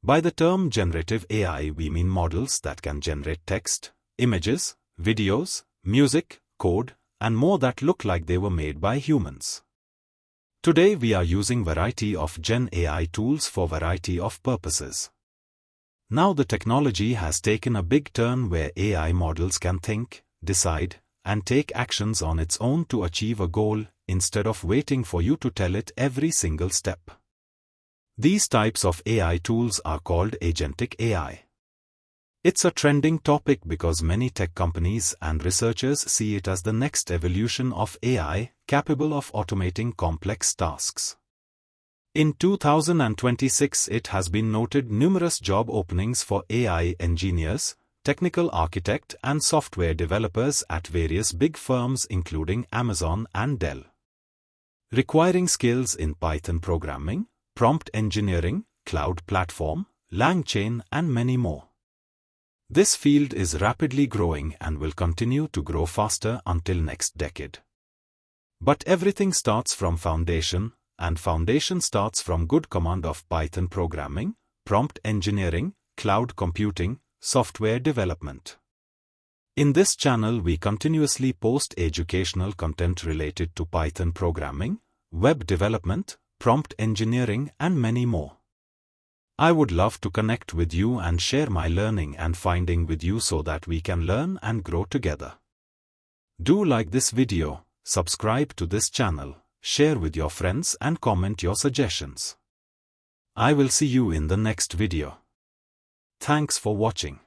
By the term generative AI, we mean models that can generate text, images, videos, music, code, and more that look like they were made by humans. Today we are using variety of Gen AI tools for variety of purposes. Now the technology has taken a big turn where AI models can think, decide, and take actions on its own to achieve a goal, instead of waiting for you to tell it every single step. These types of AI tools are called Agentic AI. It's a trending topic because many tech companies and researchers see it as the next evolution of AI, capable of automating complex tasks. In 2026, it has been noted numerous job openings for AI engineers, technical architect and software developers at various big firms including Amazon and Dell, requiring skills in Python programming, prompt engineering, cloud platform, LangChain and many more. This field is rapidly growing and will continue to grow faster until next decade. But everything starts from foundation, and foundation starts from good command of Python programming, prompt engineering, cloud computing, software development. In this channel we continuously post educational content related to Python programming, web development, prompt engineering and many more. I would love to connect with you and share my learning and finding with you so that we can learn and grow together. Do like this video, subscribe to this channel, share with your friends and comment your suggestions. I will see you in the next video. Thanks for watching.